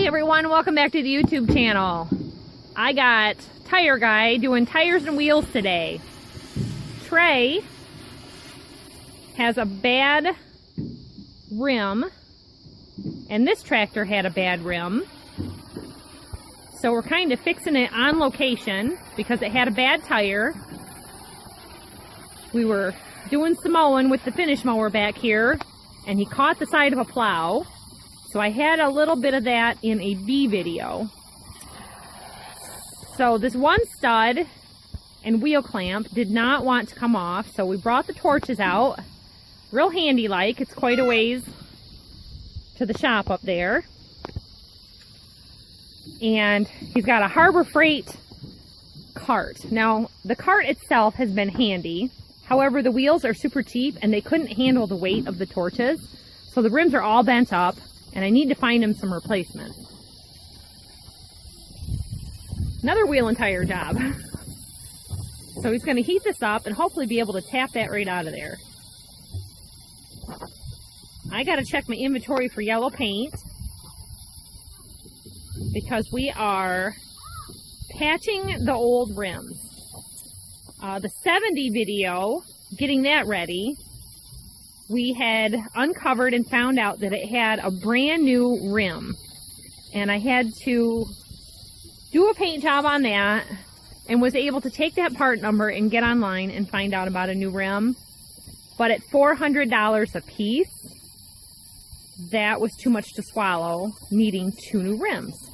Hey everyone, welcome back to the YouTube channel. I got Tire Guy doing tires and wheels today. Trey has a bad rim, and this tractor had a bad rim. So we're kind of fixing it on location because it had a bad tire. We were doing some mowing with the finish mower back here, and he caught the side of a plow. So I had a little bit of that in a B video. So this one stud and wheel clamp did not want to come off, so we brought the torches out. Real handy like, it's quite a ways to the shop up there. And he's got a Harbor Freight cart. Now, the cart itself has been handy. However, the wheels are super cheap and they couldn't handle the weight of the torches. So the rims are all bent up. And I need to find him some replacements. Another wheel and tire job. So he's going to heat this up and hopefully be able to tap that right out of there. I got to check my inventory for yellow paint because we are patching the old rims. The 70 video, getting that ready, we had uncovered and found out that it had a brand new rim, and I had to do a paint job on that and was able to take that part number and get online and find out about a new rim. But at $400 a piece, that was too much to swallow, needing 2 new rims.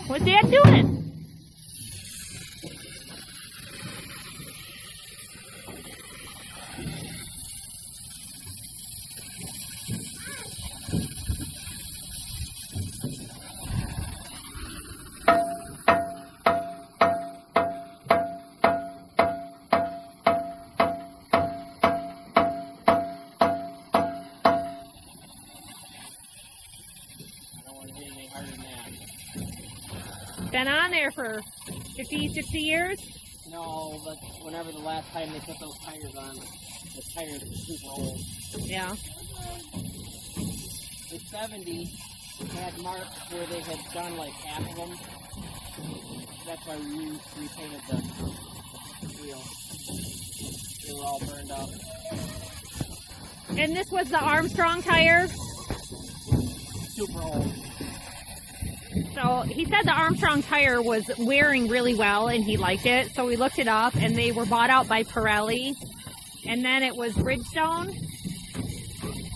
What's Dad doing? Been on there for 50, 60 years? No, but whenever the last time they put those tires on, the tires were super old. Yeah. The 70 had marks where they had done like half of them. That's why we repainted the wheel. They were all burned up. And this was the Armstrong tire? Super old. So he said the Armstrong tire was wearing really well and he liked it. So we looked it up and they were bought out by Pirelli. And then it was Bridgestone.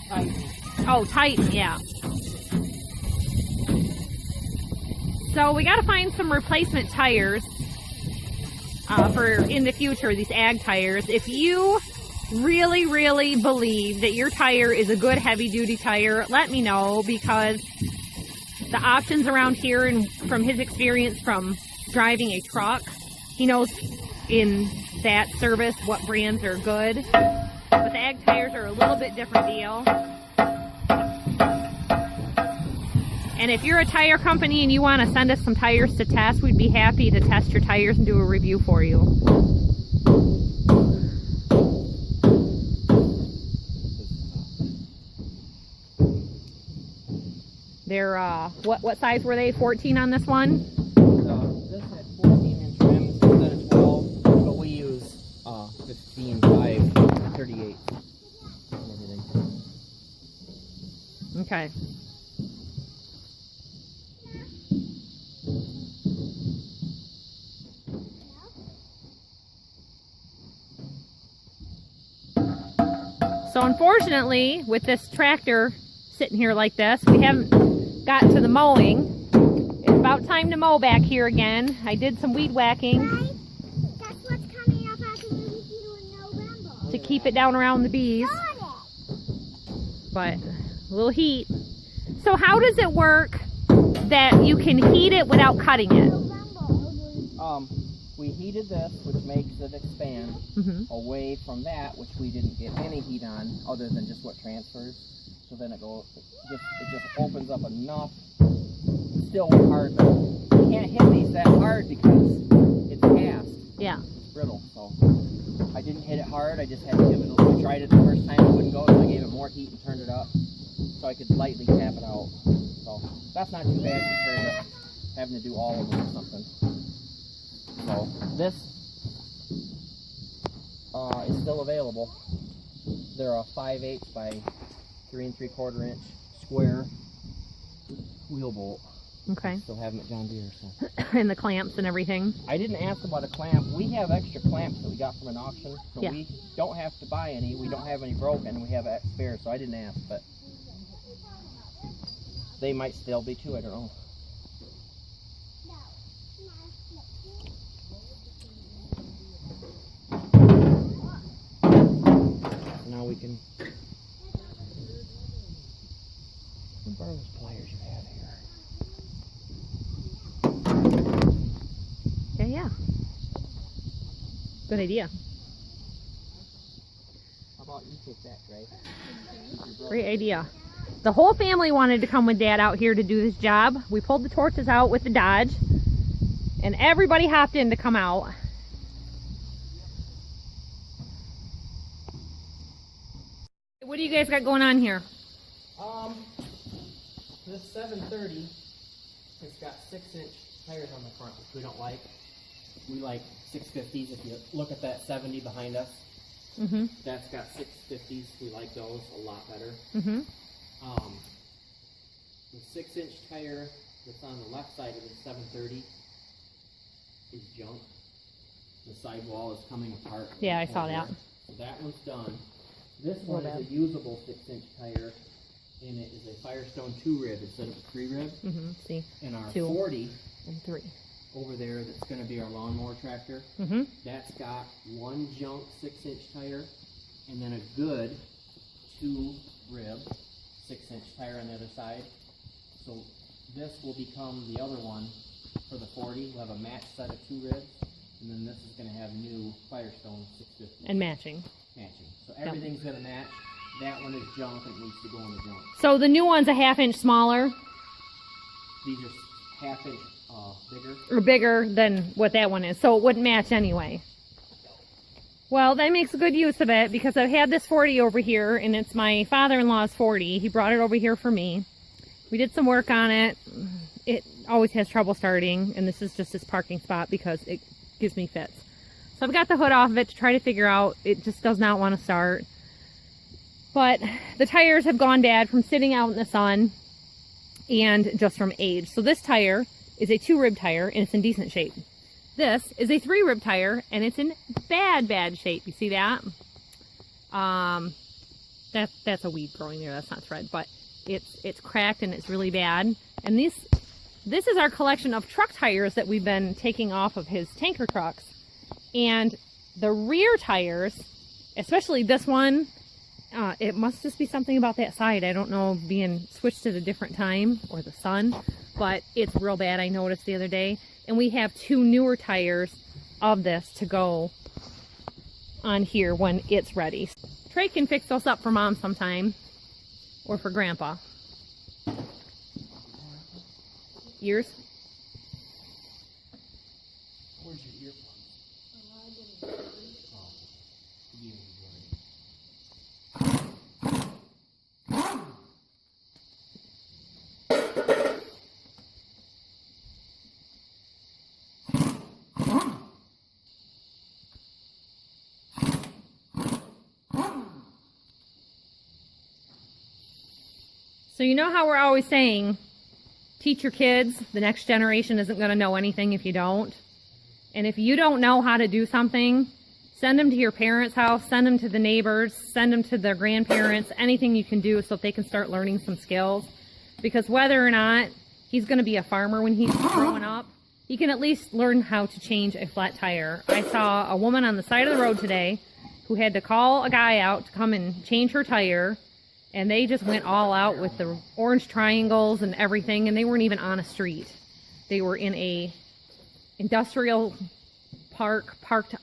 Titan. Oh, Titan, yeah. So we got to find some replacement tires for in the future, these ag tires. If you really believe that your tire is a good heavy-duty tire, let me know, because the options around here, and from his experience from driving a truck, he knows in that service, what brands are good. But the ag tires are a little bit different deal. And if you're a tire company and you want to send us some tires to test, we'd be happy to test your tires and do a review for you. They're, what size were they? 14 on this one? This had 14-inch rims instead of 12, but we use 15, 5, 38, and everything. Okay. So unfortunately, with this tractor sitting here like this, we haven't gotten to the mowing. It's about time to mow back here again. I did some weed whacking. That's what's coming up after the review in November. To keep it down around the bees. But a little heat. So how does it work that you can heat it without cutting it? We heated this, which makes it expand away from that, which we didn't get any heat on, other than just what transfers. So then it just opens up enough. It's still hard, but you can't hit these that hard because it's cast. Yeah. It's brittle. So I didn't hit it hard. I just had to give it. I tried it the first time, it wouldn't go, so I gave it more heat and turned it up, so I could lightly tap it out. So that's not too bad compared to having to do all of them or something. So this is still available. They're a 5/8 by 3 3/4 inch square wheel bolt. Okay. Still have them at John Deere. So. And the clamps and everything. I didn't ask about a clamp. We have extra clamps that we got from an auction, so we don't have to buy any. We don't have any broken. We have spare, so I didn't ask, but they might still be too. I don't know. Now we can borrow those pliers you have here. Yeah. Good idea. How about you take that, Gray? Great idea. The whole family wanted to come with Dad out here to do this job. We pulled the torches out with the Dodge, and everybody hopped in to come out. What do you guys got going on here? This 730 has got 6-inch tires on the front, which we don't like. We like 650s. If you look at that 70 behind us, that's got 650s. We like those a lot better. The 6-inch tire that's on the left side of the 730 is junk. The sidewall is coming apart. Yeah, I saw that. So that one's done. This one is a usable 6-inch tire, and it is a Firestone 2-rib instead of a 3-rib. See, and our 2 40 and 3 over there, that's going to be our lawnmower tractor. That's got one junk 6-inch tire, and then a good 2-rib 6-inch tire on the other side. So this will become the other one for the 40. We'll have a matched set of 2 ribs, and then this is going to have new Firestone 650. and matching. So everything's going to match. That one is junk and it needs to go in the junk. So the new one's a 1/2 inch smaller. These are 1/2 inch bigger. Or bigger than what that one is, so it wouldn't match anyway. Well, that makes a good use of it, because I've had this 40 over here, and it's my father-in-law's 40. He brought it over here for me. We did some work on it. It always has trouble starting, and this is just his parking spot because it gives me fits. So I've got the hood off of it to try to figure out. It just does not want to start. But the tires have gone bad from sitting out in the sun and just from age. So this tire is a 2-rib tire, and it's in decent shape. This is a 3-rib tire, and it's in bad shape. You see that? That's a weed growing there. That's not thread, but it's cracked and it's really bad. And this is our collection of truck tires that we've been taking off of his tanker trucks. And the rear tires, especially this one, it must just be something about that side. I don't know, being switched at a different time or the sun, but it's real bad. I noticed the other day. And we have 2 newer tires of this to go on here when it's ready. Trey can fix those up for Mom sometime, or for Grandpa. Ears? Where's your earplugs? So you know how we're always saying, teach your kids, the next generation isn't going to know anything if you don't. And if you don't know how to do something, send them to your parents' house, send them to the neighbors, send them to their grandparents, anything you can do so they can start learning some skills. Because whether or not he's going to be a farmer when he's growing up, he can at least learn how to change a flat tire. I saw a woman on the side of the road today who had to call a guy out to come and change her tire. And they just went all out with the orange triangles and everything, and they weren't even on a street. They were in a industrial park, parked.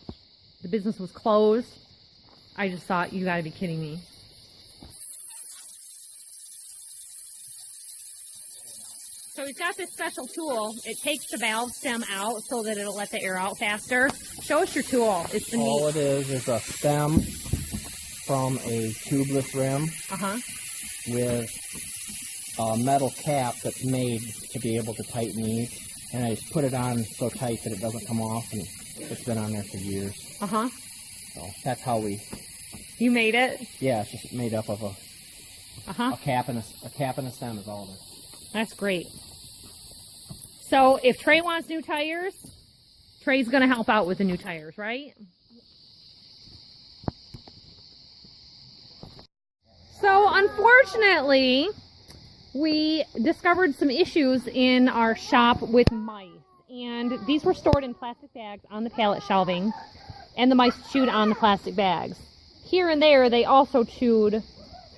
The business was closed. I just thought, you gotta be kidding me. So we've got this special tool. It takes the valve stem out so that it'll let the air out faster. Show us your tool. It's the All it is a stem from a tubeless rim with a metal cap that's made to be able to tighten these. And I just put it on so tight that it doesn't come off, and it's been on there for years. So that's how we... You made it? Yeah, it's just made up of a cap and a stem is all of it. That's great. So if Trey wants new tires, Trey's going to help out with the new tires, right? So unfortunately, we discovered some issues in our shop with mice. And these were stored in plastic bags on the pallet shelving, and the mice chewed on the plastic bags. Here and there, they also chewed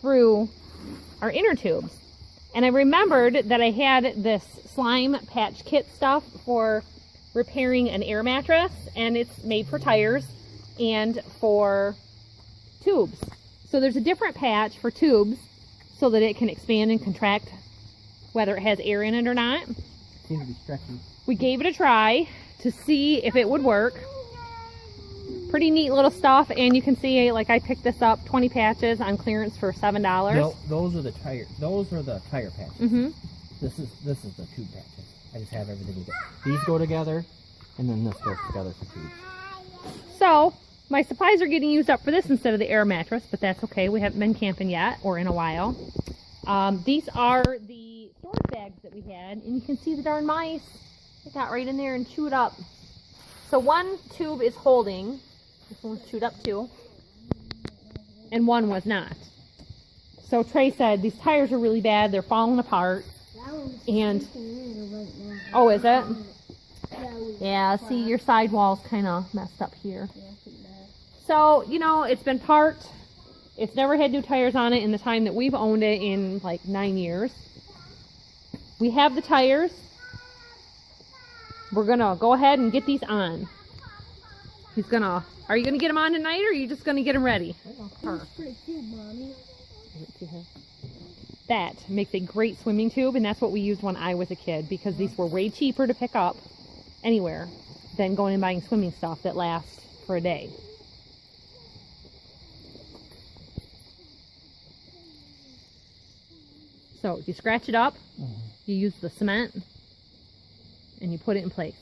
through our inner tubes. And I remembered that I had this slime patch kit stuff for repairing an air mattress, and it's made for tires and for tubes. So there's a different patch for tubes so that it can expand and contract whether it has air in it or not. Seems to be stretchy. We gave it a try to see if it would work. Pretty neat little stuff, and you can see, like, I picked this up, 20 patches on clearance for $7. No, those are the tire patches. This is the tube patches. I just have everything together. These go together, and then this goes together for tubes. So my supplies are getting used up for this instead of the air mattress, but that's okay. We haven't been camping yet, or in a while. These are the storage bags that we had, and you can see the darn mice. They got right in there and chewed up. So one tube is holding. This one was chewed up too. And one was not. So Trey said, these tires are really bad. They're falling apart. And, oh, is it? Yeah, see, your sidewall's kind of messed up here. So, you know, it's been parked. It's never had new tires on it in the time that we've owned it in like 9 years. We have the tires. We're going to go ahead and get these on. Are you going to get them on tonight, or are you just going to get them ready? That's pretty cool, Mommy. That makes a great swimming tube, and that's what we used when I was a kid, because these were way cheaper to pick up anywhere than going and buying swimming stuff that lasts for a day. So you scratch it up, you use the cement, and you put it in place.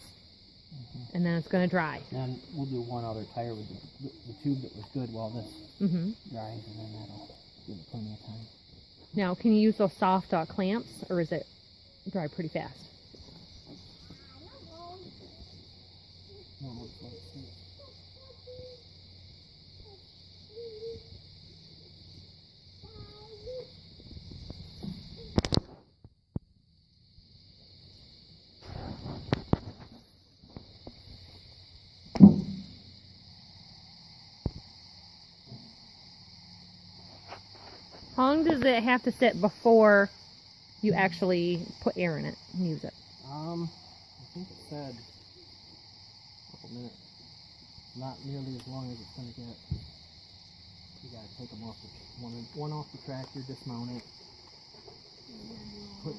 And then it's going to dry. And we'll do one other tire with the tube that was good while this dries, and then that'll give it plenty of time. Now, can you use those soft clamps, or is it dry pretty fast? How long does it have to sit before you actually put air in it and use it? I think it said a couple minutes. not nearly as long as it's going to get. You got to take them off one off the tractor, dismount it,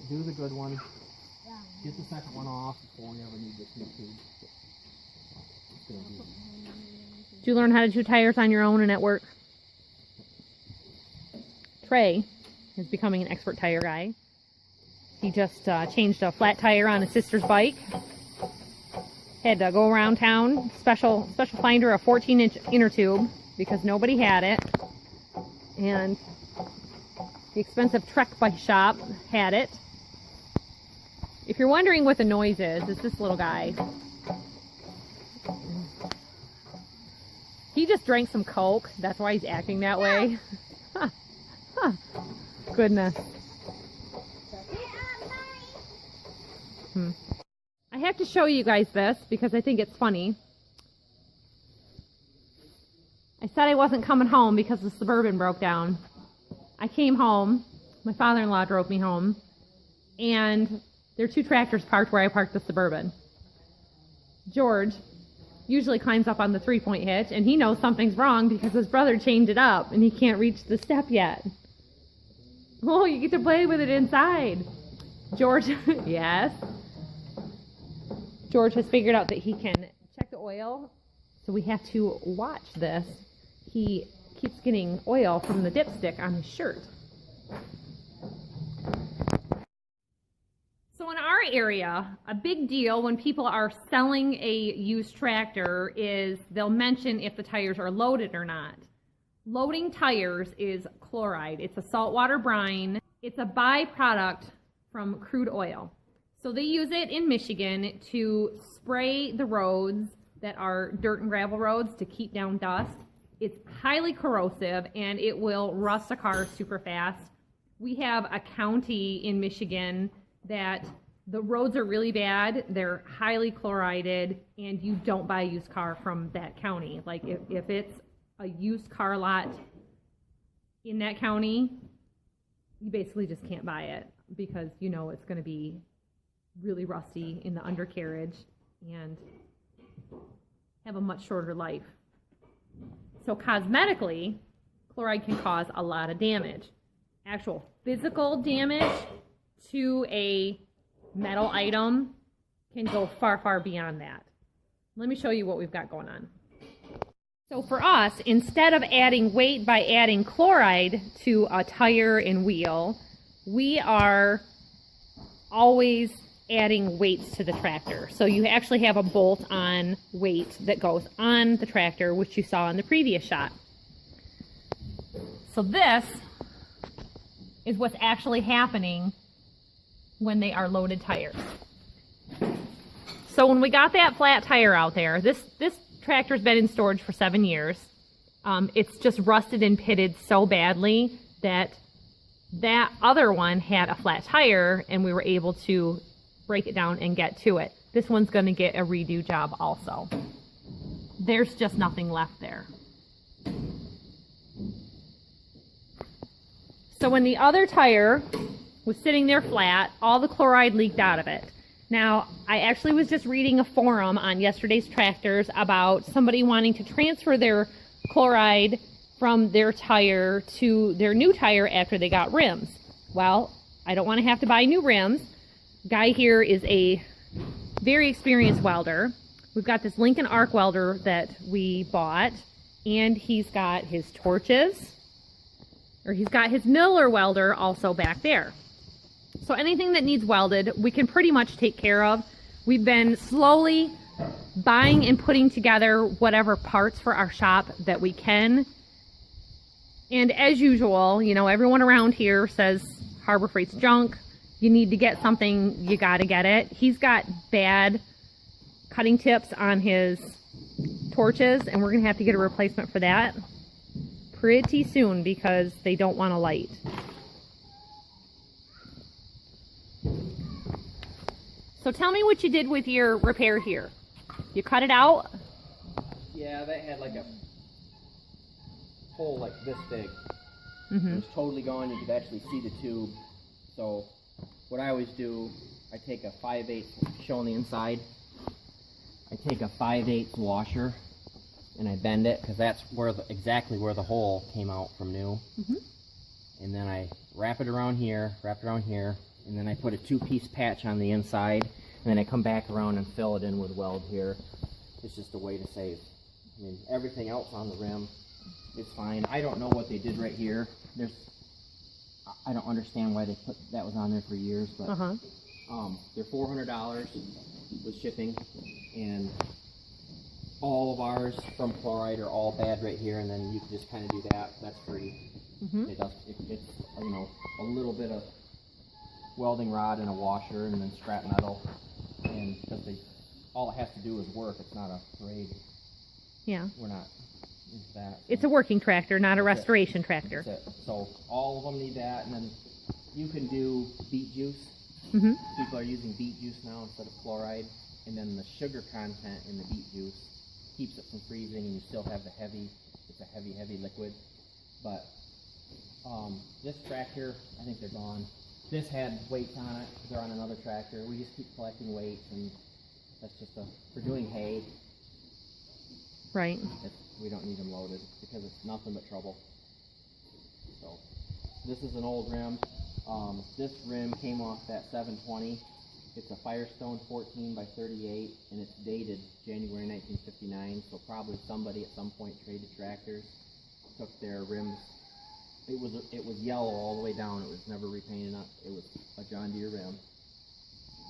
do the good one, get the second one off before we ever need this new tube. Did you learn how to do tires on your own and at work? Trey is becoming an expert tire guy. He just changed a flat tire on his sister's bike. Had to go around town, special finder, a 14-inch inner tube because nobody had it. And the expensive Trek Bike Shop had it. If you're wondering what the noise is, it's this little guy. He just drank some Coke. That's why he's acting that way. Goodness. I have to show you guys this because I think it's funny. I said I wasn't coming home because the Suburban broke down. I came home. My father-in-law drove me home. And there are two tractors parked where I parked the Suburban. George usually climbs up on the three-point hitch, and he knows something's wrong because his brother chained it up, and he can't reach the step yet. Oh, you get to play with it inside. George, yes. George has figured out that he can check the oil, so we have to watch this. He keeps getting oil from the dipstick on his shirt. So in our area, a big deal when people are selling a used tractor is they'll mention if the tires are loaded or not. Loading tires is chloride. It's a saltwater brine. It's a byproduct from crude oil. So they use it in Michigan to spray the roads that are dirt and gravel roads to keep down dust. It's highly corrosive and it will rust a car super fast. We have a county in Michigan that the roads are really bad, they're highly chlorided, and you don't buy a used car from that county. Like if it's a used car lot in that county, you basically just can't buy it because you know it's going to be really rusty in the undercarriage and have a much shorter life. So cosmetically, chloride can cause a lot of damage. Actual physical damage to a metal item can go far, far beyond that. Let me show you what we've got going on. So for us, instead of adding weight by adding chloride to a tire and wheel, we are always adding weights to the tractor. So you actually have a bolt-on weight that goes on the tractor, which you saw in the previous shot. So this is what's actually happening when they are loaded tires. So when we got that flat tire out there, this tractor's been in storage for 7 years. It's just rusted and pitted so badly that other one had a flat tire and we were able to break it down and get to it. This one's going to get a redo job also. There's just nothing left there. So when the other tire was sitting there flat, all the chloride leaked out of it. Now, I actually was just reading a forum on yesterday's tractors about somebody wanting to transfer their chloride from their tire to their new tire after they got rims. Well, I don't want to have to buy new rims. Guy here is a very experienced welder. We've got this Lincoln arc welder that we bought, and he's got his torches, or he's got his Miller welder also back there. So anything that needs welded, we can pretty much take care of. We've been slowly buying and putting together whatever parts for our shop that we can. And as usual, you know, everyone around here says Harbor Freight's junk. You need to get something, you gotta get it. He's got bad cutting tips on his torches, and we're gonna have to get a replacement for that pretty soon because they don't want to light. So tell me what you did with your repair here. You cut it out? Yeah, that had like a hole like this big. Mm-hmm. It was totally gone. You could actually see the tube. So what I always do, I take a 5/8, show on the inside. I take a 5/8 washer and I bend it because that's where exactly where the hole came out from new. And then I wrap it around here, and then I put a 2-piece patch on the inside, and then I come back around and fill it in with weld here. It's just a way to save. I mean, everything else on the rim is fine. I don't know what they did right here. I don't understand why they put that was on there for years, but they're $400 with shipping, and all of ours from chloride are all bad right here, and then you can just kind of do that. That's free. It's you know, a little bit of welding rod and a washer, and then scrap metal, and because all it has to do is work. It's not a parade. Yeah. We're not into that. It's a working tractor, not a restoration tractor. That's it. So all of them need that, and then you can do beet juice. People are using beet juice now instead of chloride, and then the sugar content in the beet juice keeps it from freezing, and you still have the heavy. It's a heavy liquid. But this tractor, I think they're gone. This had weights on it. They're on another tractor. We just keep collecting weights, and that's just for doing hay. Right. We don't need them loaded because it's nothing but trouble. So this is an old rim. This rim came off that 720. It's a Firestone 14 by 38, and it's dated January 1959. So probably somebody at some point traded tractors, took their rims. It was yellow all the way down. It was never repainted up. It was a John Deere rim,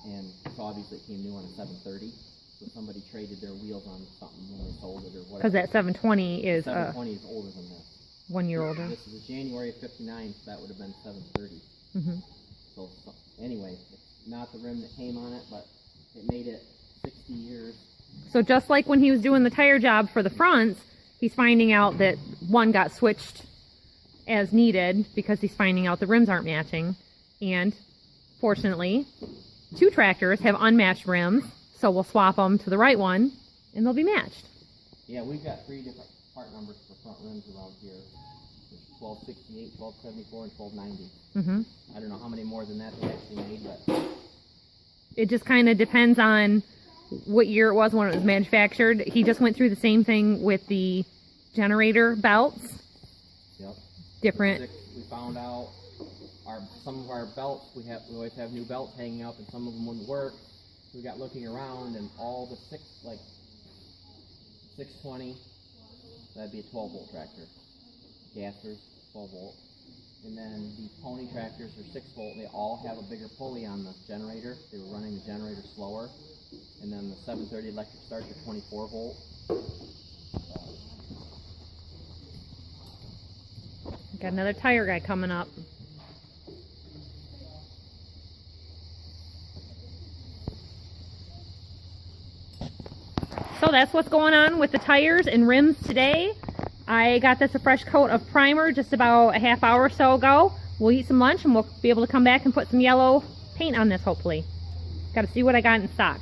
and so obviously it came new on a 730. So somebody traded their wheels on something when they sold it or whatever. Because that 720 is 720 is older than this. 1 year older. This is a January of 59, so that would have been 730. So anyway, it's not the rim that came on it, but it made it 60 years. So just like when he was doing the tire job for the fronts, he's finding out that one got switched as needed because he's finding out the rims aren't matching. And fortunately, 2 tractors have unmatched rims, so we'll swap them to the right one and they'll be matched. Yeah, we've got 3 different part numbers for front rims around here. There's 1268, 1274, and 1290. I don't know how many more than that they actually made, but it just kind of depends on what year it was when it was manufactured. He just went through the same thing with the generator belts. Yep. Different. We found out some of our belts, we always have new belts hanging up, and some of them wouldn't work. We got looking around, and all the 620, that'd be a 12-volt tractor. Gassers, 12 volt. And then the pony tractors are 6 volt. They all have a bigger pulley on the generator. They were running the generator slower. And then the 730 electric starts are 24 volt. Got another tire guy coming up. So that's what's going on with the tires and rims today. I got this a fresh coat of primer just about a half hour or so ago. We'll eat some lunch and we'll be able to come back and put some yellow paint on this hopefully. Got to see what I got in stock.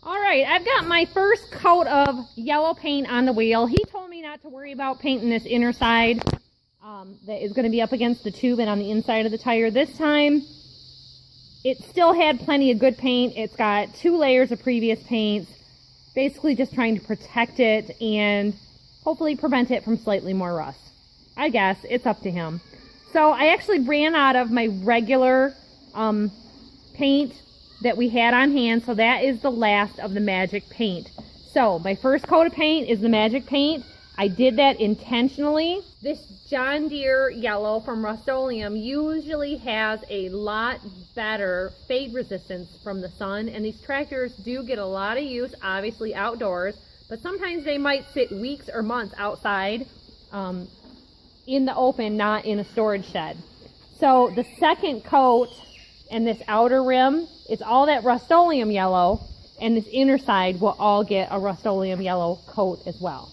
All right, I've got my first coat of yellow paint on the wheel. He told me not to worry about painting this inner side that is going to be up against the tube and on the inside of the tire. This time, it still had plenty of good paint. It's got 2 layers of previous paints, basically just trying to protect it and hopefully prevent it from slightly more rust. I guess it's up to him. So I actually ran out of my regular paint that we had on hand, so that is the last of the magic paint. So my first coat of paint is the magic paint. I did that intentionally. This John Deere Yellow from Rust-Oleum usually has a lot better fade resistance from the sun, and these tractors do get a lot of use, obviously outdoors, but sometimes they might sit weeks or months outside in the open, not in a storage shed. So the second coat and this outer rim, it's all that Rust-Oleum Yellow, and this inner side will all get a Rust-Oleum Yellow coat as well.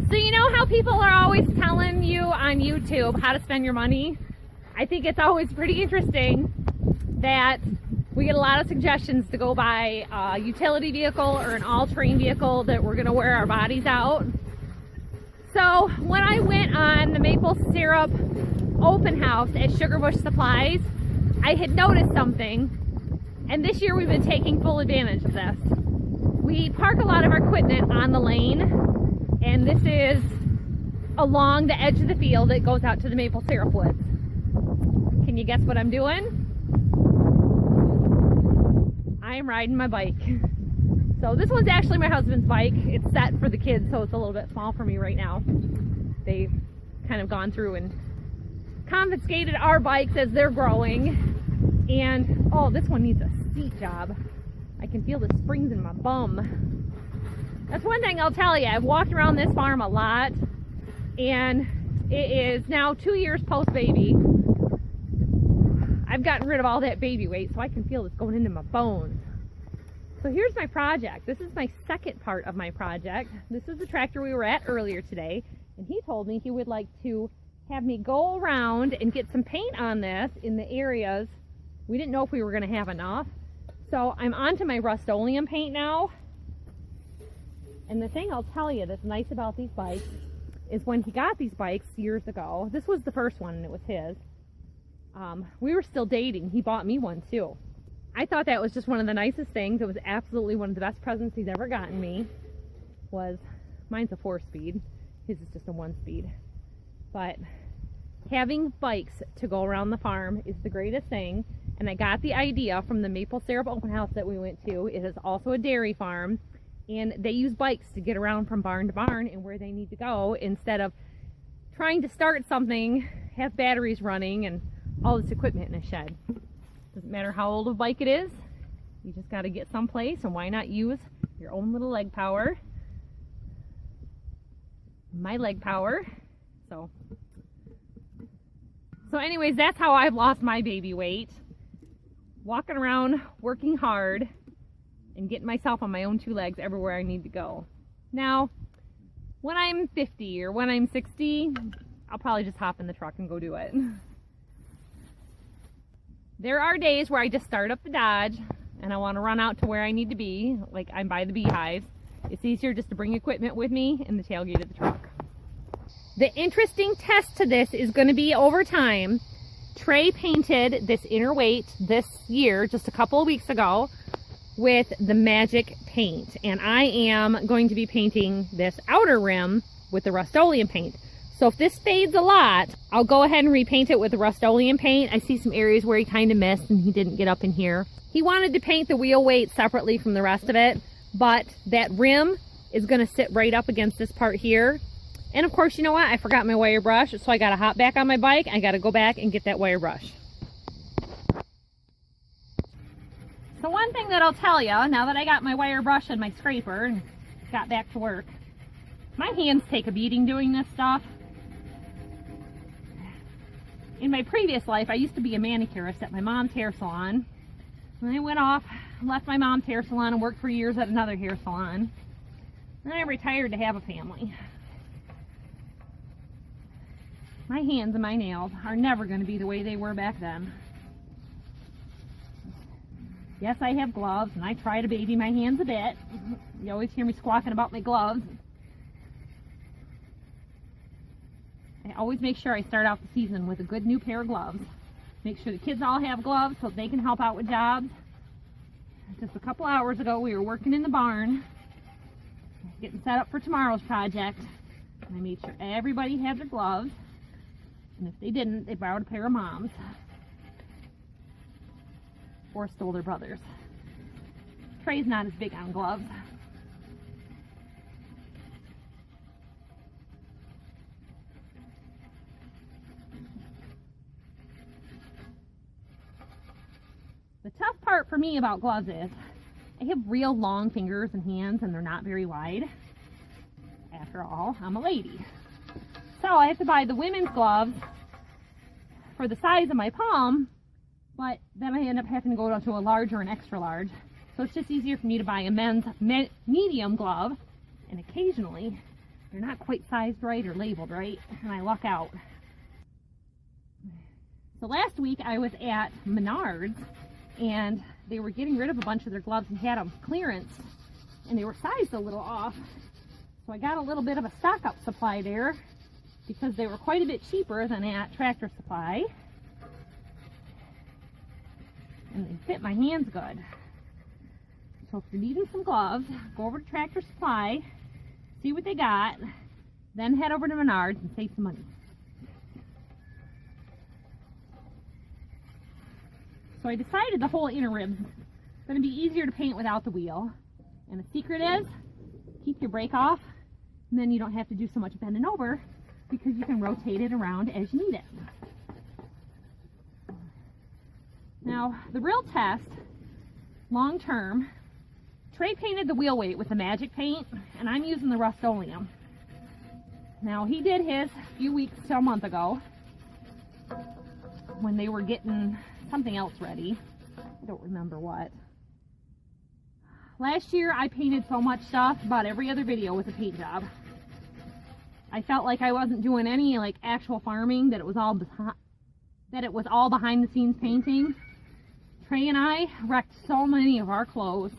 So you know how people are always telling you on YouTube how to spend your money? I think it's always pretty interesting that we get a lot of suggestions to go buy a utility vehicle or an all-terrain vehicle that we're going to wear our bodies out. So when I went on the maple syrup open house at Sugar Bush Supplies, I had noticed something, and this year we've been taking full advantage of this. We park a lot of our equipment on the lane, and this is along the edge of the field that goes out to the maple syrup woods. Can you guess what I'm doing? I am riding my bike. So this one's actually my husband's bike. It's set for the kids, so it's a little bit small for me right now. They've kind of gone through and confiscated our bikes as they're growing. And, oh, this one needs a seat job. I can feel the springs in my bum. That's one thing I'll tell you. I've walked around this farm a lot, and it is now 2 years post-baby. I've gotten rid of all that baby weight, so I can feel this going into my bones. So here's my project. This is my second part of my project. This is the tractor we were at earlier today, and he told me he would like to have me go around and get some paint on this in the areas. We didn't know if we were going to have enough. So I'm onto my Rust-Oleum paint now. And the thing I'll tell you that's nice about these bikes is when he got these bikes years ago, this was the first one and it was his. We were still dating. He bought me one too. I thought that was just one of the nicest things. It was absolutely one of the best presents he's ever gotten me. Mine's a 4-speed. His is just a 1-speed. But having bikes to go around the farm is the greatest thing. And I got the idea from the maple syrup open house that we went to. It is also a dairy farm, and they use bikes to get around from barn to barn and where they need to go, instead of trying to start something, have batteries running and all this equipment in a shed. Doesn't matter how old a bike it is, you just got to get someplace, and why not use your own little leg power? My leg power. So anyways, that's how I've lost my baby weight. Walking around, working hard, and getting myself on my own 2 legs everywhere I need to go. Now, when I'm 50 or when I'm 60, I'll probably just hop in the truck and go do it. There are days where I just start up the Dodge and I want to run out to where I need to be, like I'm by the beehives. It's easier just to bring equipment with me in the tailgate of the truck. The interesting test to this is going to be over time. Trey painted this inner weight this year, just a couple of weeks ago, with the magic paint. And I am going to be painting this outer rim with the Rust-Oleum paint. So if this fades a lot, I'll go ahead and repaint it with the Rust-Oleum paint. I see some areas where he kind of missed and he didn't get up in here. He wanted to paint the wheel weight separately from the rest of it, but that rim is going to sit right up against this part here. And of course, you know what? I forgot my wire brush, so I got to hop back on my bike. I got to go back and get that wire brush. So one thing that I'll tell you, now that I got my wire brush and my scraper and got back to work, my hands take a beating doing this stuff. In my previous life, I used to be a manicurist at my mom's hair salon. And I went off, left my mom's hair salon and worked for years at another hair salon. Then I retired to have a family. My hands and my nails are never going to be the way they were back then. Yes, I have gloves, and I try to baby my hands a bit. You always hear me squawking about my gloves. I always make sure I start out the season with a good new pair of gloves. Make sure the kids all have gloves so they can help out with jobs. Just a couple hours ago, we were working in the barn, getting set up for tomorrow's project. And I made sure everybody had their gloves. And if they didn't, they borrowed a pair of Mom's. Or stole their brother's. Trey's not as big on gloves. tough part for me about gloves is I have real long fingers and hands, and they're not very wide. After all, I'm a lady. So I have to buy the women's gloves for the size of my palm, but then I end up having to go down to a large or an extra large. So it's just easier for me to buy a men's medium glove, and occasionally they're not quite sized right or labeled right, and I luck out. So last week I was at Menards, and they were getting rid of a bunch of their gloves and had them clearance, and they were sized a little off. So I got a little bit of a stock up supply there because they were quite a bit cheaper than at Tractor Supply. And they fit my hands good. So if you're needing some gloves, go over to Tractor Supply, see what they got, then head over to Menards and save some money. So I decided the whole inner rib's going to be easier to paint without the wheel. And the secret is, keep your brake off, and then you don't have to do so much bending over because you can rotate it around as you need it. Now, the real test, long term, Trey painted the wheel weight with the Magic paint, and I'm using the Rust-Oleum. Now, he did his a few weeks to a month ago when they were getting something else ready. I don't remember what. Last year, I painted so much stuff, about every other video was a paint job. I felt like I wasn't doing any like actual farming, that it was all behind the scenes painting. Trey and I wrecked so many of our clothes.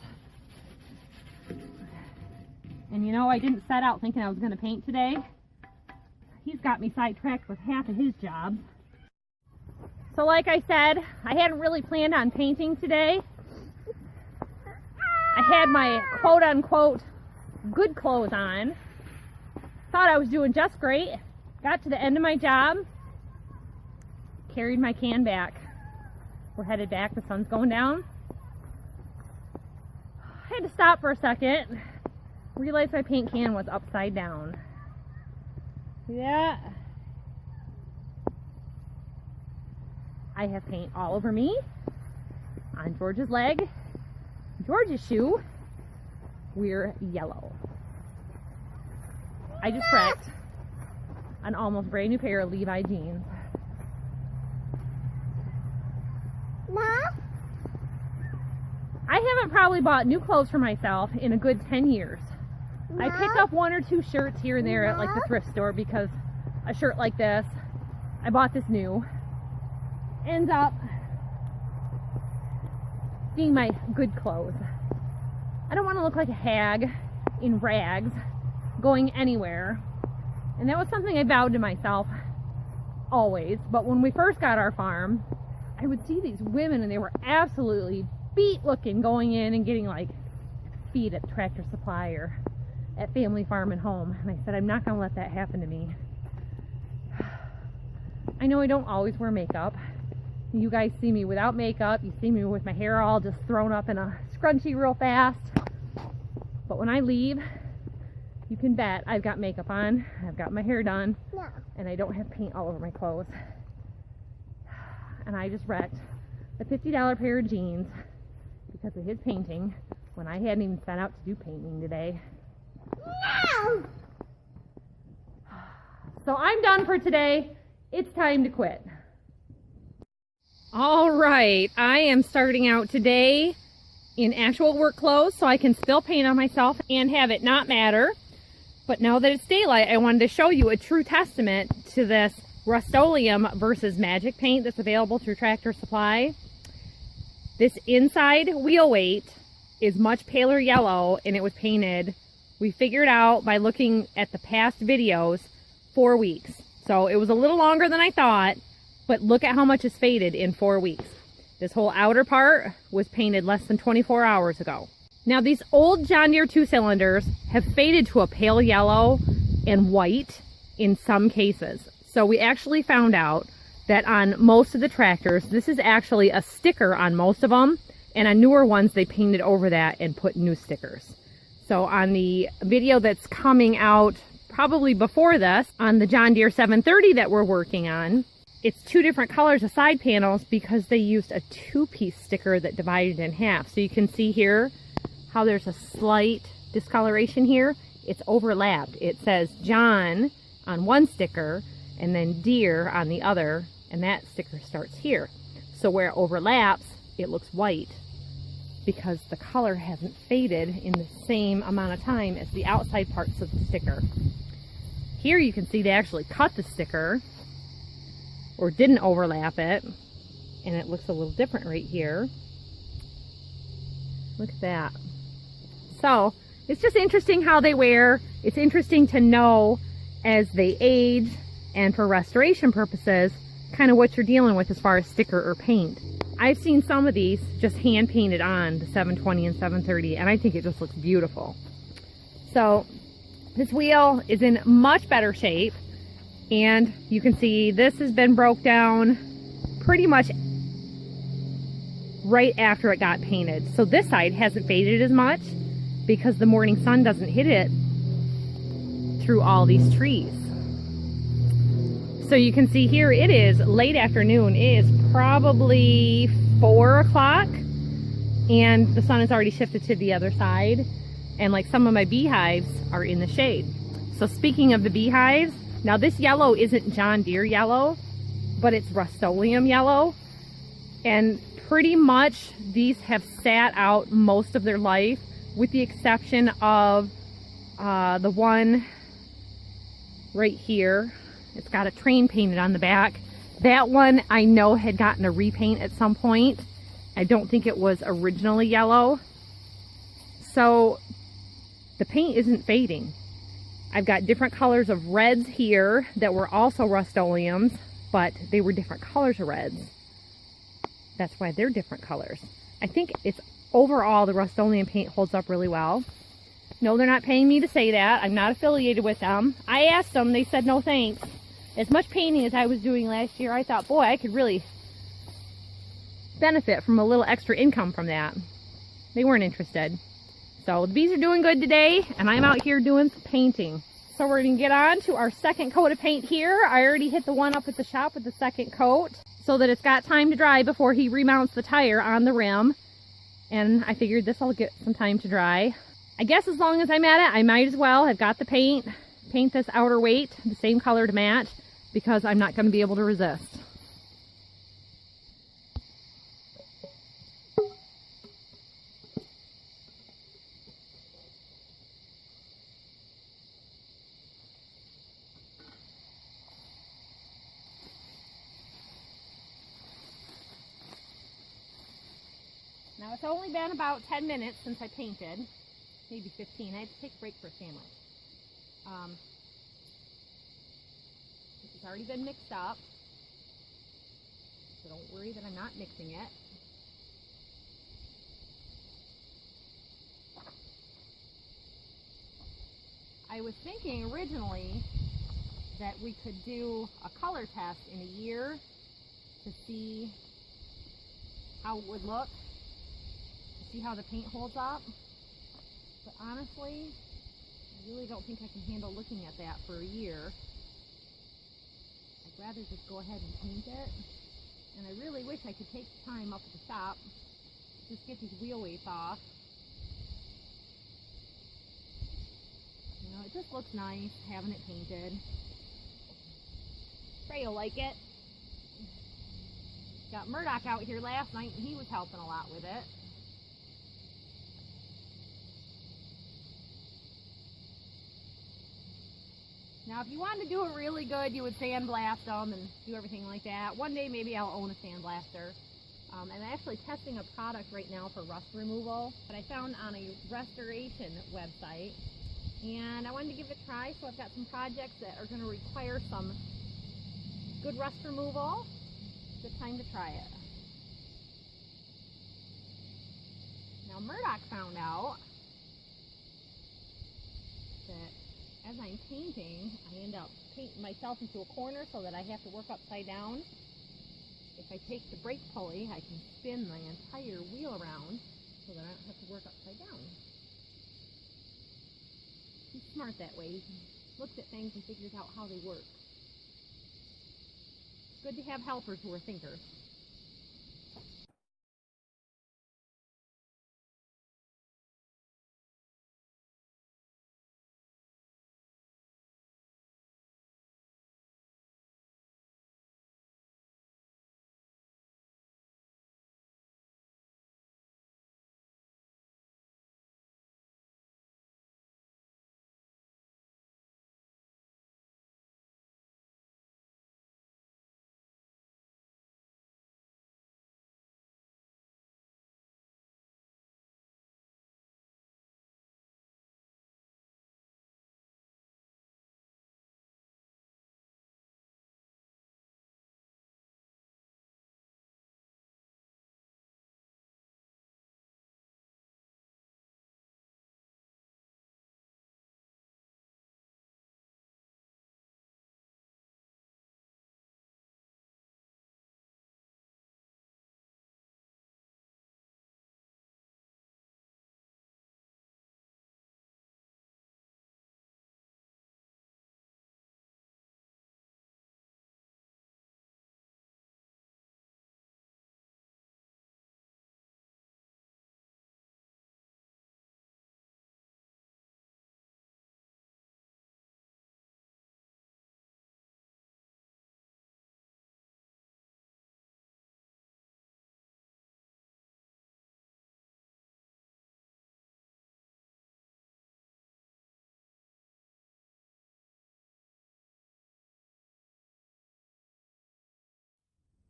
And you know, I didn't set out thinking I was going to paint today. He's got me sidetracked with half of his job. So like I said, I hadn't really planned on painting today. I had my quote-unquote good clothes on. Thought I was doing just great. Got to the end of my job. Carried my can back. We're headed back. The sun's going down. I had to stop for a second. Realized my paint can was upside down. See that? I have paint all over me, on George's leg, George's shoe. We're yellow. I just wrecked an almost brand new pair of Levi jeans. Mom? I haven't probably bought new clothes for myself in a good 10 years. Mom? I pick up one or two shirts here and there at like the thrift store because a shirt like this, I bought this new, ends up being my good clothes. I don't want to look like a hag in rags going anywhere. And that was something I vowed to myself always. But when we first got our farm, I would see these women and they were absolutely beat looking going in and getting like feed at Tractor Supply or at Family Farm and Home. And I said, I'm not going to let that happen to me. I know I don't always wear makeup. You guys see me without makeup. You see me with my hair all just thrown up in a scrunchie real fast. But when I leave, you can bet I've got makeup on, I've got my hair done, and I don't have paint all over my clothes. And I just wrecked a $50 pair of jeans because of his painting when I hadn't even set out to do painting today. No! So I'm done for today. It's time to quit. All right, I am starting out today in actual work clothes so I can spill paint on myself and have it not matter. But now that it's daylight, I wanted to show you a true testament to this Rust-Oleum versus Magic paint that's available through Tractor Supply. This inside wheel weight is much paler yellow, and it was painted, we figured out by looking at the past videos, 4 weeks. So it was a little longer than I thought, but look at how much is faded in 4 weeks. This whole outer part was painted less than 24 hours ago. Now these old John Deere 2-cylinders have faded to a pale yellow and white in some cases. So we actually found out that on most of the tractors, this is actually a sticker on most of them, and on newer ones they painted over that and put new stickers. So on the video that's coming out probably before this, on the John Deere 730 that we're working on, it's two different colors of side panels because they used a two-piece sticker that divided in half. So you can see here how there's a slight discoloration here. It's overlapped. It says John on one sticker and then Deere on the other, and that sticker starts here. So where it overlaps, it looks white because the color hasn't faded in the same amount of time as the outside parts of the sticker. Here you can see they actually cut the sticker or didn't overlap it, and it looks a little different right here. Look at that. So it's just interesting how they wear. It's interesting to know as they age and for restoration purposes kind of what you're dealing with as far as sticker or paint. I've seen some of these just hand painted on the 720 and 730, and I think it just looks beautiful. So this wheel is in much better shape, and you can see this has been broke down pretty much right after it got painted. So this side hasn't faded as much because the morning sun doesn't hit it through all these trees. So you can see here it is late afternoon. It is probably 4 o'clock and the sun has already shifted to the other side, and like some of my beehives are in the shade. So speaking of the beehives, now this yellow isn't John Deere yellow, but it's Rust-Oleum yellow, and pretty much these have sat out most of their life with the exception of the one right here. It's got a train painted on the back. That one I know had gotten a repaint at some point. I don't think it was originally yellow. So the paint isn't fading. I've got different colors of reds here that were also Rust-Oleums, but they were different colors of reds. That's why they're different colors. I think it's overall the Rust-Oleum paint holds up really well. No, they're not paying me to say that. I'm not affiliated with them. I asked them, they said no thanks. As much painting as I was doing last year, I thought, boy, I could really benefit from a little extra income from that. They weren't interested. So the bees are doing good today, and I'm out here doing some painting. So we're gonna get on to our second coat of paint here. I already hit the one up at the shop with the second coat so that it's got time to dry before he remounts the tire on the rim. And I figured this will get some time to dry. I guess as long as I'm at it, I might as well have got the paint this outer weight the same color to match, because I'm not going to be able to resist. Now it's only been about 10 minutes since I painted, maybe 15. I had to take a break for a sandwich. This has already been mixed up, so don't worry that I'm not mixing it. I was thinking originally that we could do a color test in a year to see how it would look, to see how the paint holds up. But honestly, I really don't think I can handle looking at that for a year. I'd rather just go ahead and paint it. And I really wish I could take the time up at the shop, just get these wheel weights off. You know, it just looks nice having it painted. Pray you'll like it. Got Murdoch out here last night and he was helping a lot with it. Now, if you wanted to do it really good, you would sandblast them and do everything like that. One day, maybe I'll own a sandblaster. I'm actually testing a product right now for rust removal that I found on a restoration website. And I wanted to give it a try, so I've got some projects that are going to require some good rust removal. Good time to try it. Now, Murdoch found out that as I'm painting, I end up painting myself into a corner so that I have to work upside down. If I take the brake pulley, I can spin my entire wheel around so that I don't have to work upside down. He's smart that way. He looks at things and figures out how they work. Good to have helpers who are thinkers.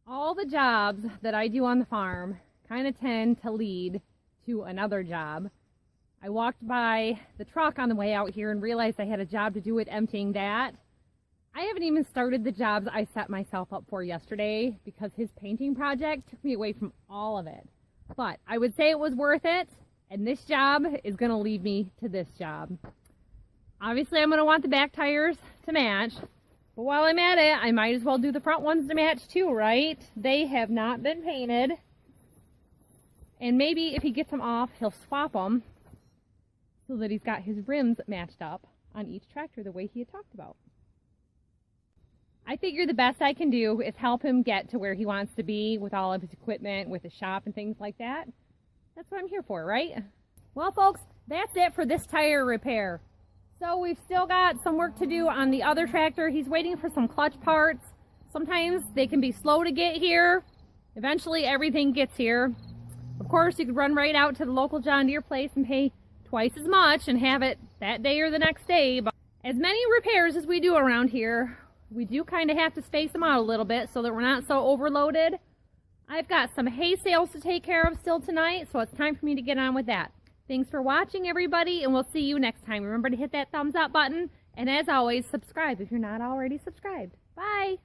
All the jobs that I do on the farm kind of tend to lead to another job. I walked by the truck on the way out here and realized I had a job to do with emptying that. I haven't even started the jobs I set myself up for yesterday because his painting project took me away from all of it. But I would say it was worth it, and this job is going to lead me to this job. Obviously, I'm going to want the back tires to match. But while I'm at it, I might as well do the front ones to match too, right? They have not been painted. And maybe if he gets them off, he'll swap them so that he's got his rims matched up on each tractor the way he had talked about. I figure the best I can do is help him get to where he wants to be with all of his equipment, with his shop and things like that. That's what I'm here for, right? Well, folks, that's it for this tire repair. So we've still got some work to do on the other tractor. He's waiting for some clutch parts. Sometimes they can be slow to get here. Eventually everything gets here. Of course, you could run right out to the local John Deere place and pay twice as much and have it that day or the next day. But as many repairs as we do around here, we do kind of have to space them out a little bit so that we're not so overloaded. I've got some hay sales to take care of still tonight, so it's time for me to get on with that. Thanks for watching, everybody, and we'll see you next time. Remember to hit that thumbs up button, and as always, subscribe if you're not already subscribed. Bye!